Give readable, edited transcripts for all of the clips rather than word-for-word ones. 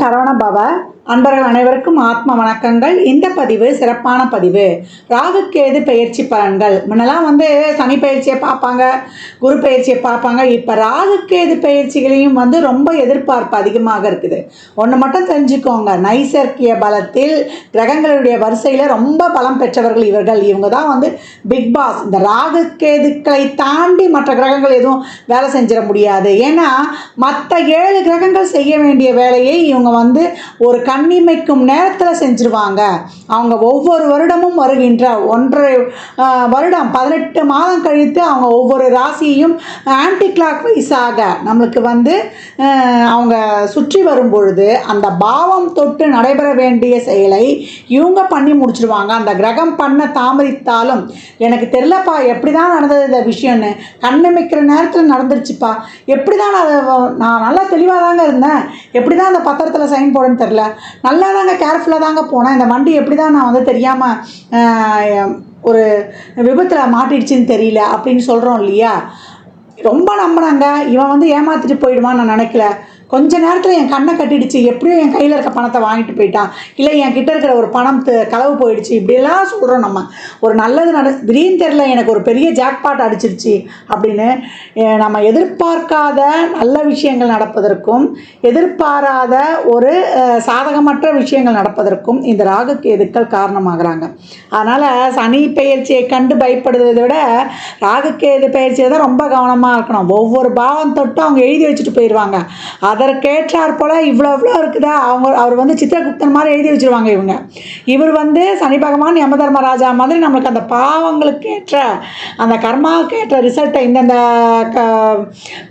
சரவண பவ. அன்பர்கள் அனைவருக்கும் ஆத்ம வணக்கங்கள். இந்த பதிவு சிறப்பான பதிவு. ராகுக்கேது பயிற்சி பலன்கள். முன்னெல்லாம் சனி பயிற்சியை பார்ப்பாங்க, குரு பயிற்சியை பார்ப்பாங்க. இப்போ ராகுக்கேது பயிற்சிகளையும் ரொம்ப எதிர்பார்ப்பு அதிகமாக இருக்குது. ஒன்று மட்டும் தெரிஞ்சுக்கோங்க, நைசர்கிய பலத்தில் கிரகங்களுடைய வரிசையில் ரொம்ப பலம் பெற்றவர்கள் இவர்கள். இவங்க தான் பிக் பாஸ். இந்த ராகுக்கேதுக்களை தாண்டி மற்ற கிரகங்கள் எதுவும் வேலை செஞ்சிட முடியாது. ஏன்னா மற்ற 7 கிரகங்கள் செய்ய வேண்டிய வேலையை இவங்க ஒரு கண்ணிமைக்கும் நேரத்தில் செஞ்சுருவாங்க. அவங்க ஒவ்வொரு வருடமும் வருகின்ற 1.5 வருடம் 18 மாதம் கழித்து அவங்க ஒவ்வொரு ராசியையும் ஆன்டி கிளாக் வைஸாக நம்மளுக்கு அவங்க சுற்றி வரும் பொழுது அந்த பாவம் தொட்டு நடைபெற வேண்டிய செயலை இவங்க பண்ணி முடிச்சிருவாங்க. அந்த கிரகம் பண்ண தாமதித்தாலும் எனக்கு தெரியலப்பா எப்படி தான் நடந்தது இந்த விஷயம்னு, கண்ணிமைக்கிற நேரத்தில் நடந்துருச்சுப்பா, எப்படி தான் நான் நல்லா தெளிவாக தாங்க இருந்தேன், எப்படி தான் அந்த பத்திரத்தில் சைன் போடன்னு தெரில, நல்லா தாங்க கேர்ஃபுல்லாக தாங்க போனேன், இந்த வண்டி எப்படி தான் நான் தெரியாமல் ஒரு விபத்தில் மாட்டிடுச்சின்னு தெரியல அப்படின்னு சொல்கிறோம் இல்லையா. ரொம்ப நம்பினாங்க, இவன் ஏமாற்றிட்டு போயிடுவான்னு நான் நினைக்கல. கொஞ்ச நேரத்தில் என் கண்ணை கட்டிடுச்சு, எப்படியும் என் கையில் இருக்க பணத்தை வாங்கிட்டு போயிட்டான், இல்லை என் கிட்டே இருக்கிற ஒரு பணம் களவு போயிடுச்சு, இப்படியெல்லாம் சொல்கிறோம். நம்ம ஒரு நல்லது திடீர்னு தெரில எனக்கு ஒரு பெரிய ஜாக்பாட் அடிச்சிருச்சு அப்படின்னு நம்ம எதிர்பார்க்காத நல்ல விஷயங்கள் நடப்பதற்கும் எதிர்பாராத ஒரு சாதகமற்ற விஷயங்கள் நடப்பதற்கும் இந்த ராகுக்கேதுக்கள் காரணமாகறாங்க. அதனால் சனி பயிற்சியை கண்டு பயப்படுவதை விட ராகுக்கேது பயிற்சியை தான் ரொம்ப கவனமாக இருக்கணும். ஒவ்வொரு பாவம் தொட்டும் அவங்க எழுதி வச்சுட்டு போயிடுவாங்க. அதற்கேற்றார் போல் இவ்வளோ இருக்குதா, அவர் சித்திரகுப்தன் மாதிரி எழுதி வச்சுருவாங்க. இவர் சனி பகவான் யமதர்மராஜா மாதிரி நம்மளுக்கு அந்த பாவங்களுக்கு ஏற்ற அந்த கர்மாவுக்கு ஏற்ற ரிசல்ட்டை இந்தந்த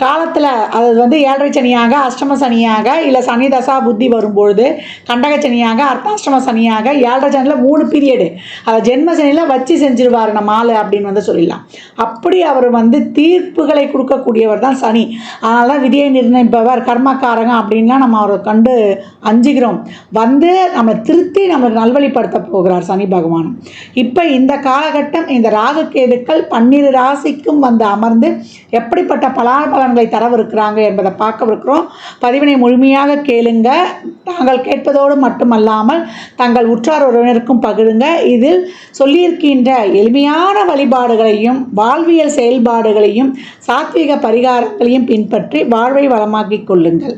காலத்தில், அது 7.5 சனியாக, அஷ்டம சனியாக, இல்லை சனி தசா புத்தி வரும்பொழுது கண்டக சனியாக, அர்த்தாஷ்டம சனியாக, 7.5 சனியில் 3 பீரியடு அதை ஜென்ம சனியில் வச்சு செஞ்சிருவார் நம்ம ஆள் அப்படின்னு சொல்லிடலாம். அப்படி அவர் தீர்ப்புகளை கொடுக்கக்கூடியவர் தான் சனி. அதனால தான் விதியை நிர்ணயிப்பவர், கர்மக்காரங்க அப்படின்லாம் நம்ம அவரை கண்டு அஞ்சுகிறோம். நம்ம திருத்தி நம்மளுக்கு நல்வழிப்படுத்த போகிறார் சனி பகவான். இப்போ இந்த காலகட்டம் இந்த ராகுக்கேதுக்கள் 12 ராசிக்கும் அமர்ந்து எப்படிப்பட்ட பலாபலன்களை தரவிருக்கிறாங்க என்பதை பார்க்கவிருக்கிறோம். பதிவினை முழுமையாக கேளுங்க. தாங்கள் கேட்பதோடு மட்டுமல்லாமல் தங்கள் உற்றார் உறவினருக்கும் பகிருங்க. இதில் சொல்லியிருக்கின்ற எளிமையான வழிபாடுகளையும் வாழ்வியல் செயல்பாடுகளையும் சாத்வீக பரிகாரங்களையும் பின்பற்றி வாழ்வை வளமாக்கி கொள்ளுங்கள்.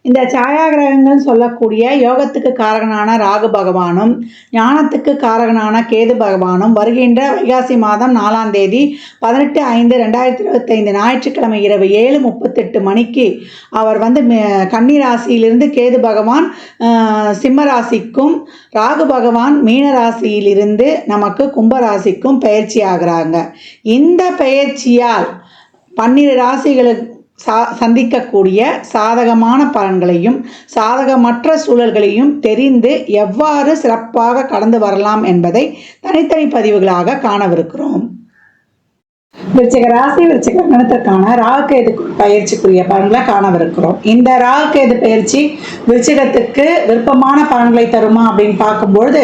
இந்த சாயாகிரகங்கள் சொல்லக்கூடிய யோகத்துக்கு காரகனான ராகு பகவானும் ஞானத்துக்கு காரகனான கேது பகவானும் வருகின்ற வைகாசி மாதம் 4ஆம் தேதி 18/5/2025 ஞாயிற்றுக்கிழமை இரவு 7:38 மணிக்கு அவர் கன்னி ராசியிலிருந்து கேது பகவான் சிம்ம ராசிக்கும், ராகு பகவான் மீன ராசியிலிருந்து நமக்கு கும்பராசிக்கும் பயிற்சி ஆகிறாங்க. இந்த பயிற்சியால் 12 ராசிகளுக்கு சந்திக்கக்கூடிய சாதகமான பலன்களையும் சாதகமற்ற சூழல்களையும் தெரிந்து எவ்வாறு சிறப்பாக கடந்து வரலாம் என்பதை தனித்தனி பதிவுகளாக காணவிருக்கிறோம். விருச்சிக ராசி விருச்சிக லக்னத்திற்கான ராகுகேது பயிற்சிக்குரிய பலன்களை காணவிருக்கிறோம். இந்த ராகுகேது பயிற்சி விருச்சிகத்துக்கு விருப்பமான பலன்களை தருமா அப்படின்னு பார்க்கும்பொழுது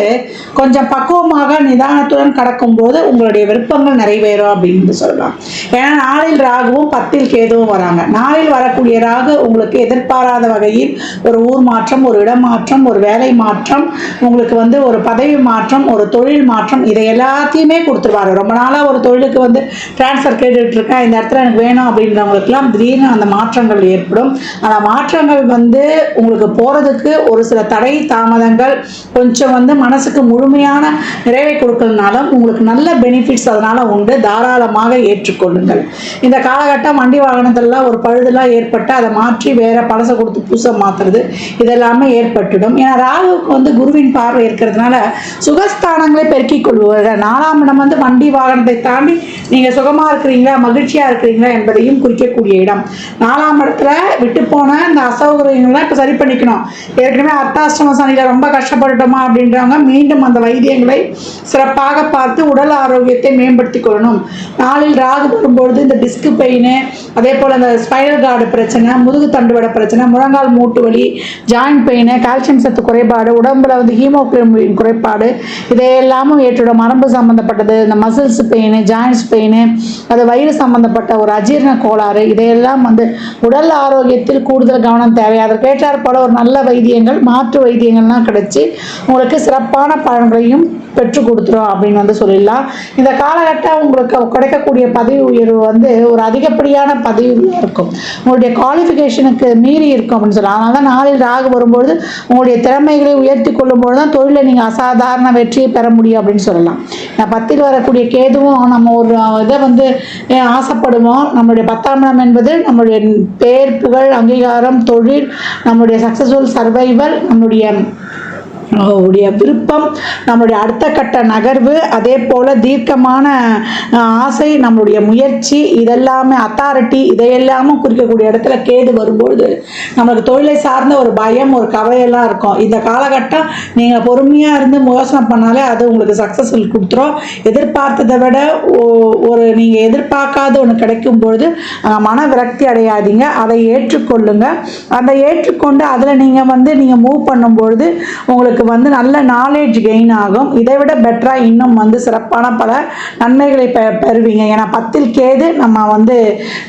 கொஞ்சம் பக்குவமாக நிதானத்துடன் கடக்கும்போது உங்களுடைய விருப்பங்கள் நிறைவேறும் அப்படின்னு சொல்லலாம். ஏன்னா நாளில் ராகுவும் 10ல் கேதுவும் வராங்க. நாளில் வரக்கூடிய ராகு உங்களுக்கு எதிர்பாராத வகையில் ஒரு ஊர் மாற்றம், ஒரு இடமாற்றம், ஒரு வேலை மாற்றம், உங்களுக்கு ஒரு பதவி மாற்றம், ஒரு தொழில் மாற்றம், இதை எல்லாத்தையுமே கொடுத்துருவாரு. ரொம்ப நாளாக ஒரு தொழிலுக்கு ட்ரான்ஸ்ஃபர் கேட்டுட்டு இருக்கேன், இந்த இடத்துல எனக்கு வேணும் அப்படின்றவங்களுக்குலாம் திடீர்னு அந்த மாற்றங்கள் ஏற்படும். அந்த மாற்றங்கள் உங்களுக்கு போகிறதுக்கு ஒரு சில தடை தாமதங்கள் கொஞ்சம் மனசுக்கு முழுமையான நிறைவை கொடுக்கறதுனாலும் உங்களுக்கு நல்ல பெனிஃபிட்ஸ் அதனால் உண்டு. தாராளமாக ஏற்றுக்கொள்ளுங்கள். இந்த காலகட்டம் வண்டி வாகனத்திலலாம் ஒரு பழுதெல்லாம் ஏற்பட்டு அதை மாற்றி வேற பழசை கொடுத்து புதுசாக மாற்றுறது இதெல்லாமே ஏற்பட்டுடும். ஏன்னா ராகுவுக்கு குருவின் பார்வை இருக்கிறதுனால சுகஸ்தானங்களை பெருக்கிக் கொள்வார்கள். 4ஆம் இடம் வண்டி வாகனத்தை தாண்டி நீங்கள் சுகமாக இருக்கிறீங்களா, மகிழ்ச்சியாக இருக்கிறீங்களா என்பதையும் குறிக்கக்கூடிய இடம். 4ஆம் இடத்துல விட்டு போன இந்த அசௌகரியங்கள்லாம் இப்போ சரி பண்ணிக்கணும். ஏற்கனவே அர்த்தாஷ்டம சனியில் ரொம்ப கஷ்டப்பட்டுட்டோமா அப்படின்றவங்க மீண்டும் அந்த வைத்தியங்களை சிறப்பாக பார்த்து உடல் ஆரோக்கியத்தை மேம்படுத்தி கொள்ளணும். நாளில் ராகு வரும்பொழுது இந்த டிஸ்க் பெயின், அதே போல் இந்த ஸ்பைனல் கார்டு பிரச்சனை, முதுகு தண்டுவட பிரச்சனை, முழங்கால் மூட்டு வலி, ஜாயிண்ட் பெயின், கால்சியம் சத்து குறைபாடு, உடம்புல ஹீமோகுளோபின் குறைபாடு, இதையெல்லாமும் ஏற்றுடும். மரபு சம்பந்தப்பட்டது, இந்த மசில்ஸ் பெயின், ஜாயின்ஸ் பெயின், அது வயிறு சம்பந்தப்பட்ட ஒரு அஜீரண கோளாறு, இதையெல்லாம் வந்து உடல் ஆரோக்கியத்தில் கூடுதல் கவனம் தேவை. அதற்கேற்றாற் போல ஒரு நல்ல வைத்தியங்கள், மாற்று வைத்தியங்கள்லாம் கிடைச்சி உங்களுக்கு சிறப்பான பலன்களையும் பெற்றுக் கொடுத்துரும் அப்படின்னு வந்து சொல்லிடலாம். இந்த காலகட்டம் உங்களுக்கு கிடைக்கக்கூடிய பதவி உயர்வு வந்து ஒரு அதிகப்படியான பதவி இருக்கும், உங்களுடைய குவாலிஃபிகேஷனுக்கு மீறி இருக்கும் அப்படின்னு சொல்லலாம். அதனால தான் நாளில் ராகு வரும்பொழுது உங்களுடைய திறமைகளை உயர்த்தி கொள்ளும்போது தான் தொழிலில் நீங்கள் அசாதாரண வெற்றியை பெற முடியும் அப்படின்னு சொல்லலாம். 10ல் வரக்கூடிய கேதுவும் நம்ம ஒரு இதை வந்து ஆசைப்படுவோம். நம்மளுடைய 10ஆம் இடம் என்பது நம்மளுடைய பேர், புகழ், அங்கீகாரம், தொழில், நம்மளுடைய சக்சஸ்ஃபுல் சர்வைவல், நம்மளுடைய விருப்பம், நம்மளுடைய அடுத்த கட்ட நகர்வு, அதே போல் தீர்க்கமான ஆசை, நம்மளுடைய முயற்சி, இதெல்லாமே அத்தாரிட்டி, இதையெல்லாமும் குறிக்கக்கூடிய இடத்துல கேது வரும்பொழுது நம்மளுக்கு தொழிலை சார்ந்த ஒரு பயம், ஒரு கவலையெல்லாம் இருக்கும். இந்த காலகட்டம் நீங்கள் பொறுமையாக இருந்து யோசனை பண்ணாலே அது உங்களுக்கு சக்ஸஸ்ஃபுல் கொடுத்துரும். எதிர்பார்த்ததை விட ஒரு நீங்கள் எதிர்பார்க்காத ஒன்று கிடைக்கும் பொழுது மன விரக்தி அடையாதீங்க, அதை ஏற்றுக்கொள்ளுங்க. அதை ஏற்றுக்கொண்டு அதில் நீங்கள் மூவ் பண்ணும்பொழுது உங்களுக்கு வந்து நல்ல நாலேஜ் கெயின் ஆகும். இதை விட பெட்டராக இன்னும் வந்து சிறப்பான பல நன்மைகளை பெறுவீங்க. ஏன்னா 10ல் கேது நம்ம வந்து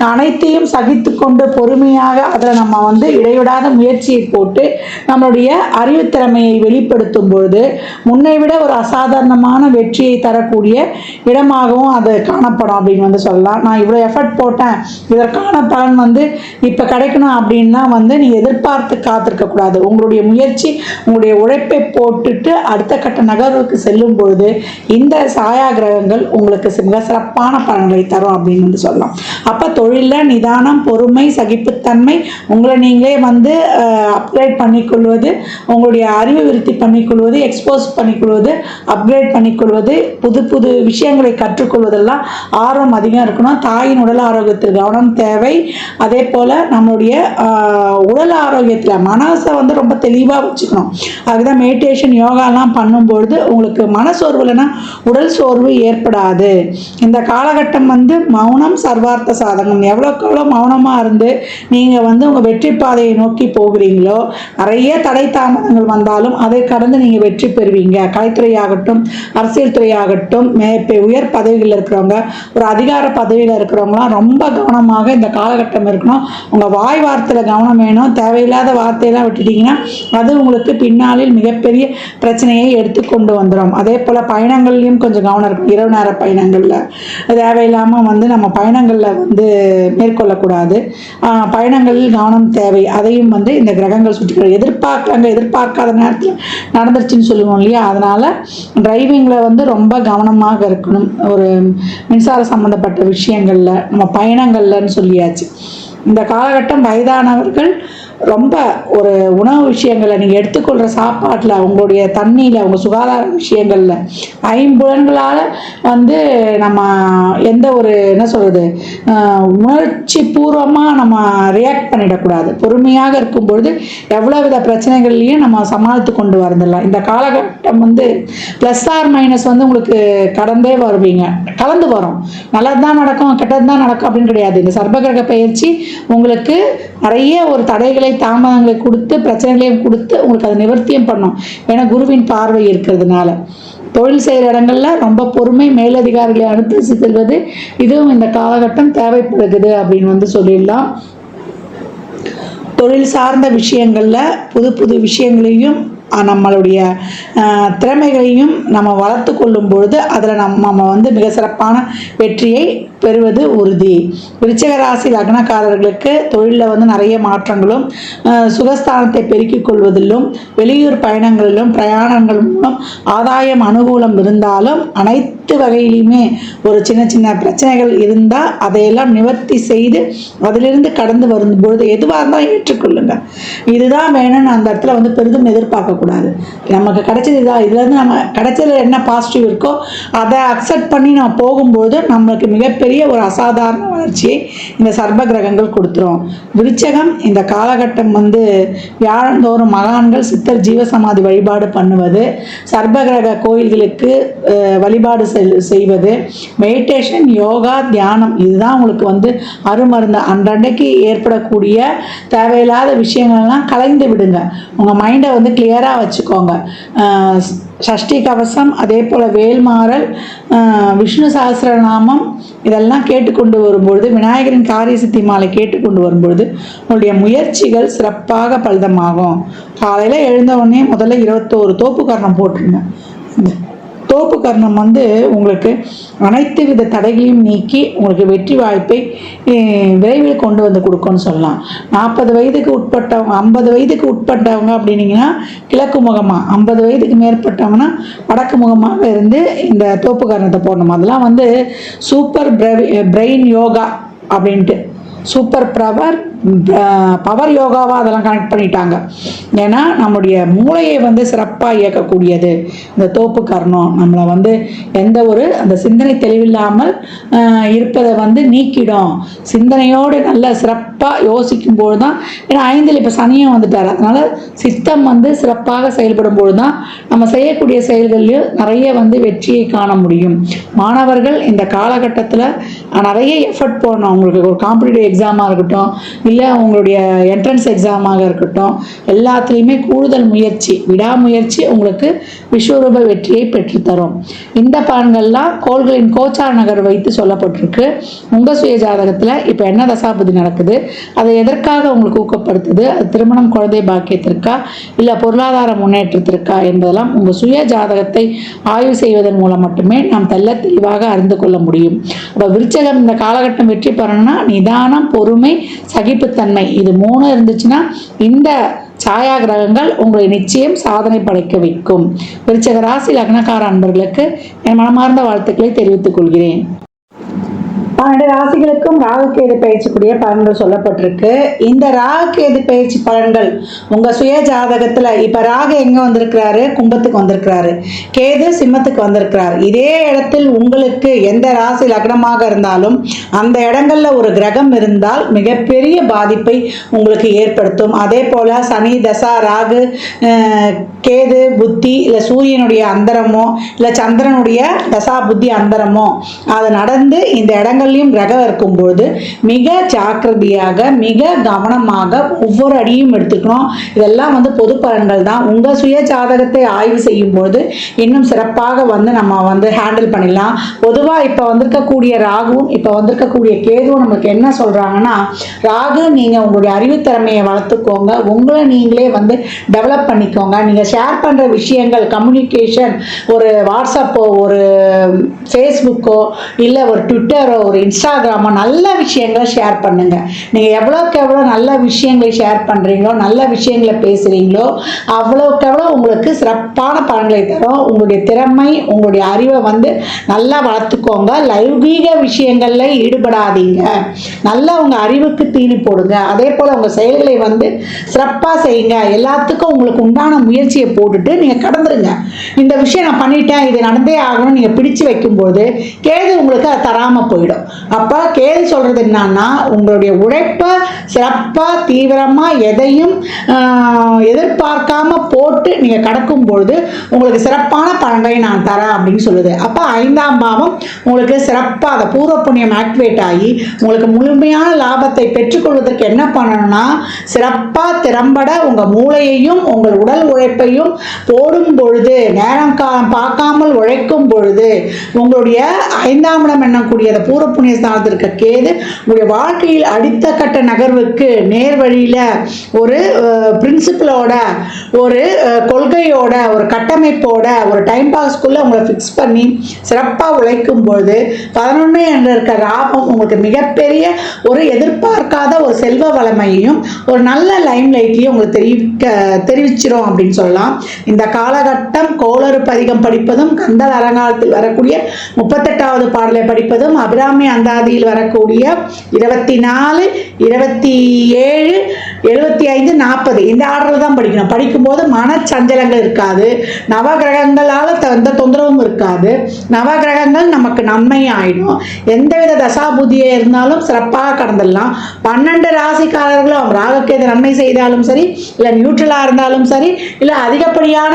அனைத்தையும் சகித்து கொண்டு பொறுமையாக அதில் நம்ம வந்து இடைவிடாத முயற்சியை போட்டு நம்மளுடைய அறிவுத்திறமையை வெளிப்படுத்தும் பொழுது முன்னை விட ஒரு அசாதாரணமான வெற்றியை தரக்கூடிய இடமாகவும் அது காணப்படும் அப்படின்னு வந்து சொல்லலாம். நான் இவ்வளோ எஃபர்ட் போட்டேன், இதற்கான பலன் வந்து இப்போ கிடைக்கணும் அப்படின்லாம் வந்து நீங்கள் எதிர்பார்த்து காத்திருக்கக்கூடாது. உங்களுடைய முயற்சி, உங்களுடைய உழைப்பை போட்டுட்டு அடுத்த கட்ட நகர்வுக்கு செல்லும் பொழுது இந்த சாயா கிரகங்கள் உங்களுக்கு மிக சிறப்பான பலன்களை தரும் அப்படின்னு வந்து சொல்லலாம். அப்போ தொழிலில் நிதானம், பொறுமை, சகிப்புத்தன்மை, உங்களை நீங்களே வந்து அப்கிரேட் பண்ணிக்கொள்வது, உங்களுடைய அறிவு விருத்தி பண்ணிக்கொள்வது, எக்ஸ்போஸ் பண்ணிக்கொள்வது, அப்கிரேட் பண்ணிக்கொள்வது, புது புது விஷயங்களை கற்றுக்கொள்வதெல்லாம் ஆர்வம் அதிகம் இருக்கணும். தாயின் உடல் ஆரோக்கியத்தில் கவனம் தேவை. அதே போல் நம்மளுடைய உடல் ஆரோக்கியத்தில் மனசை வந்து ரொம்ப தெளிவாக வச்சுக்கணும். அதுதான் மெடிடேஷன், யோகாலாம் பண்ணும்பொழுது உங்களுக்கு மனசோர்வு இல்லைன்னா உடல் சோர்வு ஏற்படாது. இந்த காலகட்டம் வந்து மௌனம் சர்வார்த்த சாதகம். எவ்வளோக்கு எவ்வளோ மௌனமாக இருந்து நீங்கள் வந்து உங்கள் வெற்றி பாதையை நோக்கி போகிறீங்களோ, நிறைய தடை தாமதங்கள் வந்தாலும் அதை கடந்து நீங்கள் வெற்றி பெறுவீங்க. கலைத்துறையாகட்டும், அரசியல் துறையாகட்டும், உயர் பதவிகளில் இருக்கிறவங்க, ஒரு அதிகார பதவியில் இருக்கிறவங்களாம் ரொம்ப கவனமாக இந்த காலகட்டம் இருக்கணும். உங்கள் வாய் வார்த்தையில் கவனம் வேணும். தேவையில்லாத வார்த்தையெல்லாம் விட்டுட்டிங்கன்னா அது உங்களுக்கு பின்னாளில் மிகப்பெரிய பிரச்சனையை எடுத்துக்கொண்டு வந்துடும். அதே போல் பயணங்கள்லையும் கொஞ்சம் கவனம் இருக்கும். இரவு நேர பயணங்களில் தேவையில்லாமல் வந்து நம்ம பயணங்களில் வந்து மேற்கொள்ளக்கூடாது. பயணங்களில் கவனம் தேவை. அதையும் வந்து இந்த கிரகங்கள் சுற்றி எதிர்பார்க்காத நேரத்தில் நடந்துருச்சுன்னு சொல்லுவோம் இல்லையா, அதனால் டிரைவிங்கில் வந்து ரொம்ப கவனமாக இருக்கணும். ஒரு மின்சார சம்மந்தப்பட்ட விஷயங்களில் நம்ம பயணங்கள்லன்னு சொல்லியாச்சு. இந்த காலகட்டம் வயதானவர்கள் ரொம்ப ஒரு உணவு விஷயங்களில் நீங்கள் எடுத்துக்கொள்கிற சாப்பாட்டில், உங்களுடைய தண்ணியில், உங்கள் சுகாதார விஷயங்களில், ஐம்புலன்களால் வந்து நம்ம எந்த ஒரு என்ன சொல்கிறது உணர்ச்சி பூர்வமாக நம்ம ரியாக்ட் பண்ணிடக்கூடாது. பொறுமையாக இருக்கும்பொழுது எவ்வளோ வித பிரச்சனைகள்லையும் நம்ம சமாளித்து கொண்டு வந்துடலாம். இந்த காலகட்டம் வந்து ப்ளஸ் ஆர் மைனஸ் வந்து உங்களுக்கு கடந்தே வருவீங்க, கலந்து வரும். நல்லது தான் நடக்கும், கெட்டது தான் நடக்கும் அப்படின்னு கிடையாது. இந்த சர்ப்பகிரக பயிற்சி உங்களுக்கு நிறைய ஒரு தடைகளை, தாமதங்களை கொடுத்து, பிரச்சனைகளையும் கொடுத்து உங்களுக்கு அதை நிவர்த்தியும் பண்ணும். ஏன்னா குருவின் பார்வை இருக்கிறதுனால தொழில் செய்கிற இடங்கள்ல ரொம்ப பொறுமை, மேலதிகாரிகளை அனுசரித்து செல்வது, இதுவும் இந்த காலகட்டம் தேவைப்படுகிறது அப்படின்னு வந்து சொல்லிடலாம். தொழில் சார்ந்த விஷயங்களில் புது புது விஷயங்களையும் நம்மளுடைய திறமைகளையும் நம்ம வளர்த்து கொள்ளும் பொழுது அதில் நம்ம வந்து மிக சிறப்பான வெற்றியை பெறுவது உறுதி. விருச்சிக ராசி லக்னக்காரர்களுக்கு தொழிலில் வந்து நிறைய மாற்றங்களும், சுகஸ்தானத்தை பெருக்கிக் கொள்வதிலும், வெளியூர் பயணங்களிலும், பிரயாணங்கள் மூலம் ஆதாயம் அனுகூலம் இருந்தாலும் அனைத்து வகையிலுமே ஒரு சின்ன சின்ன பிரச்சனைகள் இருந்தால் அதையெல்லாம் நிவர்த்தி செய்து அதிலிருந்து கடந்து வரும்பொழுது எதுவாக இருந்தாலும் ஏற்றுக்கொள்ளுங்க. இதுதான் வேணும்னு அந்த இடத்துல வந்து பெரிதும் எதிர்பார்க்கக்கூடாது. நமக்கு கிடைச்சது இதான், இதுலேருந்து நம்ம கிடைச்சதுல என்ன பாசிட்டிவ் இருக்கோ அதை அக்செப்ட் பண்ணி நம்ம போகும்போது நம்மளுக்கு மிகப்பெரிய ஒரு அசாதாரண வளர்ச்சியை இந்த சர்ப்ப கிரகங்கள் கொடுத்துரும். விருச்சகம் இந்த காலகட்டம் வந்து வியாழந்தோறும் மகான்கள், சித்தர், ஜீவசமாதி வழிபாடு பண்ணுவது, சர்ப்ப கிரக கோயில்களுக்கு வழிபாடு செய்வது, மெடிடேஷன், யோகா, தியானம், இதுதான் உங்களுக்கு வந்து அருமருந்து. அன்றன்றைக்கு ஏற்படக்கூடிய தேவையில்லாத விஷயங்கள்லாம் கலைந்து விடுங்க. உங்கள் மைண்டை வந்து கிளியராக தயாராக வச்சுக்கோங்க. சஷ்டி கவசம், அதே போல் வேல்மாறல், விஷ்ணு சஹஸ்ரநாமம் இதெல்லாம் கேட்டுக்கொண்டு வரும்பொழுது, விநாயகரின் காரிய சித்தி மாலை கேட்டுக்கொண்டு வரும்பொழுது உங்களுடைய முயற்சிகள் சிறப்பாக பலிதமாகும். காலையில் எழுந்த உடனே முதல்ல 21 தோப்பு கரணம் போட்டுருங்க. தோப்பு கர்ணம் உங்களுக்கு அனைத்து வித தடைகளையும் நீக்கி உங்களுக்கு வெற்றி வாய்ப்பை விரைவில் கொண்டு வந்து கொடுக்கும்னு சொல்லலாம். 40 வயதுக்கு உட்பட்டவங்க, 50 வயதுக்கு உட்பட்டவங்க அப்படின்னீங்கன்னா கிழக்கு முகமாக, 50 வயதுக்கு மேற்பட்டவங்கன்னா வடக்கு முகமாக இருந்து இந்த தோப்பு கர்ணத்தை போடணும். அதெல்லாம் சூப்பர் பிரெயின் யோகா அப்படின்ட்டு, சூப்பர் பவர் யோகாவாக அதெல்லாம் கனெக்ட் பண்ணிட்டாங்க. ஏன்னா நம்முடைய மூளையை சிறப்பாக இயக்கக்கூடியது இந்த தோப்பு கர்ணம். நம்மளை எந்த ஒரு அந்த சிந்தனை தெளிவில்லாமல் இருப்பதை நீக்கிடும். சிந்தனையோடு நல்ல சிறப்பாக யோசிக்கும் பொழுது தான், ஏன்னா 5ல் இப்போ சனியும் வந்துட்டார், அதனால சித்தம் சிறப்பாக செயல்படும் பொழுது தான் நம்ம செய்யக்கூடிய செயல்கள்லையும் நிறைய வெற்றியை காண முடியும். மாணவர்கள் இந்த காலகட்டத்தில் நிறைய எஃபர்ட் போடணும். உங்களுக்கு ஒரு காம்படிட்டிவ் எக்ஸாமாக இருக்கட்டும், இல்லை உங்களுடைய என்ட்ரன்ஸ் எக்ஸாமாக இருக்கட்டும், எல்லாத்துலேயுமே கூடுதல் முயற்சி, விடாமுயற்சி உங்களுக்கு விஸ்வரூப வெற்றியை பெற்றுத்தரும். இந்த பலன்கள்லாம் கோள்களின் கோச்சார நகர் வைத்து சொல்லப்பட்டிருக்கு. உங்கள் சுய ஜாதகத்தில் இப்போ என்ன தசாபுதி நடக்குது, அதை எதற்காக உங்களுக்கு ஊக்கப்படுத்துது, அது திருமணம், குழந்தை பாக்கியத்திற்கா இல்லை பொருளாதார முன்னேற்றத்திற்கா என்பதெல்லாம் உங்கள் சுய ஜாதகத்தை ஆய்வு செய்வதன் மூலம் மட்டுமே நாம் தெல்ல தெளிவாக அறிந்து கொள்ள முடியும். அப்போ விருச்சகம் இந்த காலகட்டம் வெற்றி பெறணும்னா நிதானம், பொறுமை, சகிப்புத்தன்மை, இது 3 இருந்துச்சுன்னா இந்த சாயா கிரகங்கள் உங்களை நிச்சயம் சாதனை படைக்க வைக்கும். விருச்சிக ராசி லக்னக்கார அன்பர்களுக்கு என் மனமார்ந்த வாழ்த்துக்களை தெரிவித்துக் கொள்கிறேன். 12 ராசிகளுக்கும் ராகுகேது பயிற்சிக்குரிய பலன்கள் சொல்லப்பட்டிருக்கு. இந்த ராகுகேது பயிற்சி பலன்கள் உங்க சுய ஜாதகத்துல இப்ப ராகு எங்க வந்திருக்கிறாரு, கும்பத்துக்கு வந்திருக்கிறாரு, கேது சிம்மத்துக்கு வந்திருக்கிறார். இதே இடத்தில் உங்களுக்கு எந்த ராசி லக்னமாக இருந்தாலும் அந்த இடங்கள்ல ஒரு கிரகம் இருந்தால் மிகப்பெரிய பாதிப்பை உங்களுக்கு ஏற்படுத்தும். அதே போல சனி தசா, ராகு, கேது புத்தி, இல்லை சூரியனுடைய அந்தரமோ இல்லை சந்திரனுடைய தசா புத்தி அந்தரமோ அது நடந்து இந்த இடங்கள் கிரகம் இருக்கும்போது மிக ஜாக்கிரதையாக, மிக கவனமாக ஒவ்வொரு அடியும் எடுத்துக்கணும். இதெல்லாம் பொது பலன்கள் தான். உங்க சுய ஜாதகத்தை ஆய்வு செய்யும் போது இன்னும் சிறப்பாக நம்ம ஹேண்டில் பண்ணிடலாம். பொதுவாக இப்போ வந்திருக்கக்கூடிய ராகுவும் இப்போ வந்திருக்கக்கூடிய கேதுவும் நமக்கு என்ன சொல்றாங்கன்னா, ராகு நீங்க உங்களுடைய அறிவுத்திறமையை வளர்த்துக்கோங்க, உங்களை நீங்களே டெவலப் பண்ணிக்கோங்க. நீங்க ஷேர் பண்ற விஷயங்கள், கம்யூனிகேஷன், ஒரு வாட்ஸ்அப்போ, ஒரு ஃபேஸ்புக்கோ, இல்லை ஒரு ட்விட்டரோ, ஒரு இன்ஸ்டாகிராமோ நல்ல விஷயங்களை ஷேர் பண்ணுங்க. நீங்க எவ்வளோக்கு எவ்வளோ நல்ல விஷயங்களை ஷேர் பண்றீங்களோ, நல்ல விஷயங்களை பேசுறீங்களோ, அவ்வளோக்கு எவ்வளோ உங்களுக்கு சிறப்பான பலன்களை தரும். உங்களுடைய திறமை, உங்களுடைய அறிவை நல்லா வளர்த்துக்கோங்க. லௌகீக விஷயங்கள்ல ஈடுபடாதீங்க. நல்லா உங்க அறிவுக்கு தீனி போடுங்க. அதே போல உங்க செயல்களை சிறப்பா செய்யுங்க. எல்லாத்துக்கும் உங்களுக்கு உண்டான முயற்சியை போட்டுட்டு நீங்க கடந்துருங்க. இந்த விஷயம் நான் பண்ணிட்டேன், இது நடந்தே ஆகணும் நீங்க பிடிச்சு வைக்கும்போது கேது உங்களுக்கு அதை தராம போயிடும். அப்ப கேது சொல்றது என்னன்னா, உங்களுடைய உழைப்பை சிறப்பா தீவிரமா எதையும் எதிர்பார்க்காம போட்டு நீங்க கடக்கும் பொழுது உங்களுக்கு சிறப்பான பலன்களை நான் தரேன் அப்படின்னு சொல்லுது. அப்ப 5ஆம் பாவம் உங்களுக்கு சிறப்பா அந்த பூர்வ புண்ணியம் ஆக்டிவேட் ஆகி உங்களுக்கு முழுமையான லாபத்தை பெற்றுக்கொள்வதற்கு என்ன பண்ணணும்னா, சிறப்பா திறம்பட உங்க மூளையையும் உங்கள் உடல் உழைப்பையும் போடும் பொழுது, நேரம் காலம் பார்க்காமல் உழைக்கும் பொழுது உங்களுடைய 5ஆம் இடம் என்னக்கூடிய பூர்வ புண்ணிய ஸ்தானத்தில் இருக்க கேது உங்களுடைய வாழ்க்கையில் அடுத்த கட்ட நகர்வுக்கு நேர் வழியில ஒரு பிரின்சிபலோட, ஒரு கொள்கையோட, ஒரு கட்டமைப்போட, ஒரு டைம் பாஸ்க்குள்ள உங்களை ஃபிக்ஸ் பண்ணி சிறப்பாக உழைக்கும் பொழுது 11 என்ற இருக்க லாபம் உங்களுக்கு மிகப்பெரிய ஒரு எதிர்பார்க்காத ஒரு செல்வ வளமையையும் ஒரு நல்ல லைம் லைட்லையும் உங்களுக்கு தெரிவிச்சிடும் அப்படின்னு சொல்லலாம். இந்த காலகட்டம் கோளறு பதிகம் படிப்பதும், கந்தல் அலங்காரத்தில் வரக்கூடிய 38வது பாடலை படிப்பதும், அபிராமி அந்தாதியில் வரக்கூடிய 24, 27, 75, 40 இந்த ஆர்டர் தான் படிக்கணும். படிக்கும்போது மனச்சஞ்சலங்கள் இருக்காது. நவகிரகங்களால் எந்த தொந்தரவும் இருக்காது. நவகிரகங்கள் நமக்கு நன்மை ஆயிடும். எந்தவித தசாபுதியே இருந்தாலும் சிறப்பாக கடந்துடலாம். 12 ராசிக்காரர்களும் ராகுகேது நன்மை செய்தாலும் சரி, இல்லை நியூட்ரலா இருந்தாலும் சரி, இல்லை அதிகப்படியான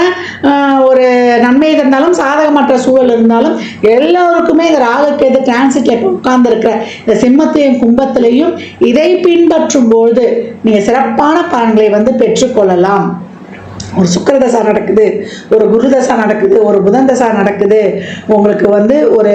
ஒரு நன்மை இருந்தாலும், சாதகமற்ற சூழல் இருந்தாலும், எல்லோருக்குமே இந்த ராகுகேது டிரான்சிட்ல உட்கார்ந்து இருக்கிற இந்த சிம்மத்தையும் கும்பத்திலையும் இதை பின்பற்றும் போது நீங்க சிறப்பான பலன்களை பெற்றுக்கொள்ளலாம். ஒரு சுக்கிர தசை நடக்குது, ஒரு குரு தசை நடக்குது, ஒரு புதன் தசை நடக்குது, உங்களுக்கு வந்து ஒரு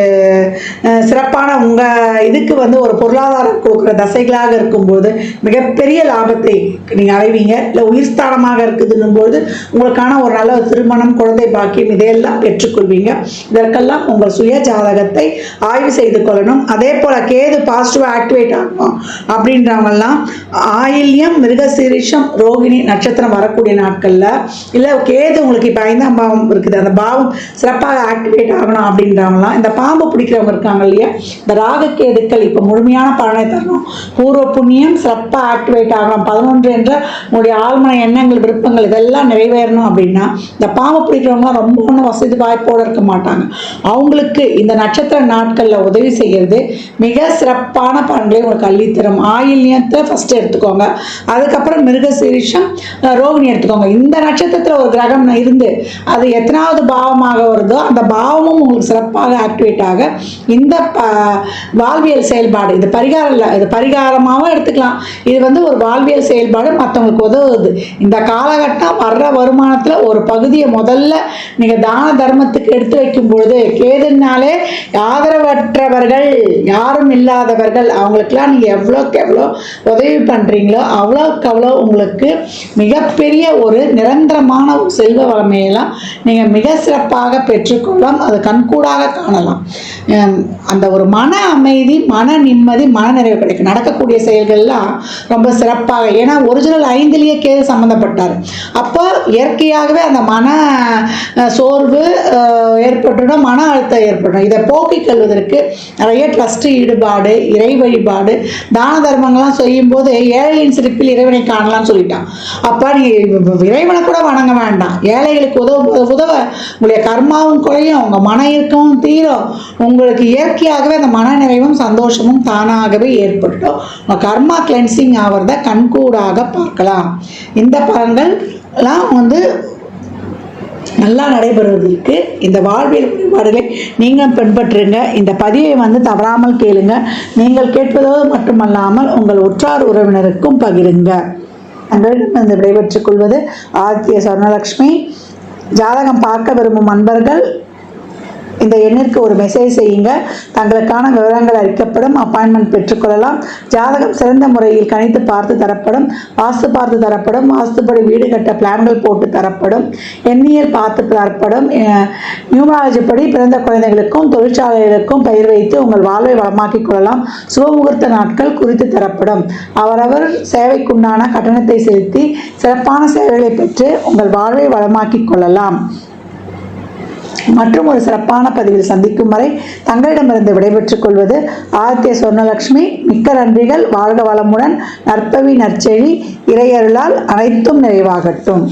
சிறப்பான உங்கள் இதுக்கு வந்து ஒரு பொருளாதாரம் கொடுக்குற தசைகளாக இருக்கும்போது மிகப்பெரிய லாபத்தை நீங்கள் அடைவீங்க. இல்லை உயிர் ஸ்தானமாக இருக்குதுன்னும் போது உங்களுக்கான ஒரு நல்ல திருமணம், குழந்தை பாக்கியம் இதையெல்லாம் பெற்றுக்கொள்வீங்க. இதற்கெல்லாம் உங்கள் சுய ஜாதகத்தை ஆய்வு செய்து கொள்ளணும். அதே போல் கேது பாசிட்டிவாக ஆக்டிவேட் ஆகணும் அப்படின்றவங்கெல்லாம் ஆயில்யம், மிருகசீரிஷம், ரோகிணி நட்சத்திரம் வரக்கூடிய நாட்களில், இல்லை கேது உங்களுக்கு இப்போ 5ஆம் பாவம் இருக்குது, அந்த பாவம் சிறப்பாக ஆக்டிவேட் ஆகணும் அப்படின்றவங்களாம், இந்த பாம்பு பிடிக்கிறவங்க இருக்காங்க இல்லையா, இந்த ராகக்கேதுக்கள் இப்போ முழுமையான பலனை தரணும். பூர்வ புண்ணியம் சிறப்பாக ஆக்டிவேட் ஆகணும். 11 என்ற உங்களுடைய ஆழ்மன எண்ணங்கள், விருப்பங்கள் இதெல்லாம் நிறைவேறணும் அப்படின்னா இந்த பாம்பு பிடிக்கிறவங்களாம் ரொம்ப ஒன்றும் வசதி வாய்ப்போடு இருக்க மாட்டாங்க. அவங்களுக்கு இந்த நட்சத்திர நாட்களில் உதவி செய்கிறது மிக சிறப்பான பலன்களை உங்களுக்கு அள்ளித்தரும். ஆயில்யத்தை ஃபஸ்ட்டு எடுத்துக்கோங்க, அதுக்கப்புறம் மிருகசீரிஷம், ரோகிணி எடுத்துக்கோங்க. இந்த நட்சத்திரத்தில் ஒரு கிரகம் இருந்து அது எத்தனாவது பாவமாக வருதோ அந்த பாவமும் உங்களுக்கு சிறப்பாக ஆக்டிவேட் ஆக இந்த வாழ்வியல் செயல்பாடு, இது பரிகாரம் இல்லை, இது பரிகாரமாகவும் எடுத்துக்கலாம். இது வந்து ஒரு வாழ்வியல் செயல்பாடு, மற்றவங்களுக்கு உதவுது. இந்த காலகட்டம் வர்ற வருமானத்தில் ஒரு பகுதியை முதல்ல நீங்கள் தான தர்மத்துக்கு எடுத்து வைக்கும் பொழுது, கேதுனாலே ஆதரவற்றவர்கள், யாரும் இல்லாதவர்கள், அவங்களுக்கெல்லாம் நீங்கள் எவ்வளோக்கு எவ்வளோ உதவி பண்ணுறீங்களோ அவ்வளோக்கு அவ்வளோ உங்களுக்கு மிகப்பெரிய ஒரு நிரந்தரமான செல்வ வளமையெல்லாம் நீங்கள் மிக சிறப்பாக பெற்றுக்கொள்ளலாம். அது கண்கூடாக காணலாம். அந்த ஒரு மன அமைதி, மன நிம்மதி, மன நிறைவு கிடைக்கும். நடக்கக்கூடிய செயல்கள்லாம் ரொம்ப சிறப்பாக, ஏன்னா ஒரிஜினல் 5லேயே கேது சம்மந்தப்பட்டார். அப்போ இயற்கையாகவே அந்த மன சோர்வு ஏற்பட்டுடும், மன அழுத்தம் ஏற்படும். இதை போக்கிக் கொள்வதற்கு நிறைய ட்ரஸ்ட் ஈடுபாடு, இறை வழிபாடு, தான தர்மங்கள்லாம் செய்யும்போது ஏழையின் சிரிப்பில் இறைவனை காணலாம்னு சொல்லிட்டான். அப்போ நீங்கள் இறைவனை கூட வணங்க வேண்டாம், ஏழைகளுக்கு உதவ உங்களுடைய கர்மாவும் குறையும், உங்கள் மன இறுக்கமும் தீரும், உங்களுக்கு இயற்கையாகவே அந்த மன நிறைவும் சந்தோஷமும் தானாகவே ஏற்பட்டுடும். உங்கள் கர்மா கிளென்சிங் ஆகிறத கண்கூடாக பார்க்கலாம். இந்த பலன்கள் எல்லாம் வந்து நல்லா நடைபெறுவதற்கு இந்த வாழ்வியல் வழிபாடுகளை நீங்கள் பின்பற்றுங்க. இந்த பதிவை வந்து தவறாமல் கேளுங்க. நீங்கள் கேட்பதோடு மட்டுமல்லாமல் உங்கள் உற்றார் உறவினருக்கும் பகிருங்க. தங்களிடம் விடைபெற்றுக் கொள்வது ஆதித்ய சொர்ணலக்ஷ்மி. ஜாதகம் பார்க்க விரும்பும் அன்பர்கள் இந்த எண்ணிற்கு ஒரு மெசேஜ் செய்யுங்க. தங்களுக்கான விவரங்கள் அளிக்கப்படும். அப்பாயின்மெண்ட் பெற்றுக்கொள்ளலாம். ஜாதகம் சிறந்த முறையில் கணித்து பார்த்து தரப்படும். வாஸ்து பார்த்து தரப்படும். வாஸ்துப்படி வீடு கட்ட பிளான்கள் போட்டு தரப்படும். எண்ணியல் பார்த்து தரப்படும். நியூமராலஜி படி பிறந்த குழந்தைகளுக்கும் தொழிற்சாலைகளுக்கும் பெயர் வைத்து உங்கள் வாழ்வை வளமாக்கிக் கொள்ளலாம். சுபமுகூர்த்த நாட்கள் குறித்து தரப்படும். அவரவர் சேவைக்குண்டான கட்டணத்தை செலுத்தி சிறப்பான சேவைகளை பெற்று உங்கள் வாழ்வை வளமாக்கிக் கொள்ளலாம். மற்றும் ஒரு சிறப்பான பதிவில் சந்திக்கும் வரை தங்களிடமிருந்து விடைபெற்றுக் கொள்வது ஆதித்ய சொர்ணலக்ஷ்மி. மிக்க நன்றிகள். வாழ்க வளமுடன். நற்பவி நற்செழி. இறையருளால் அனைத்தும் நிறைவாகட்டும்.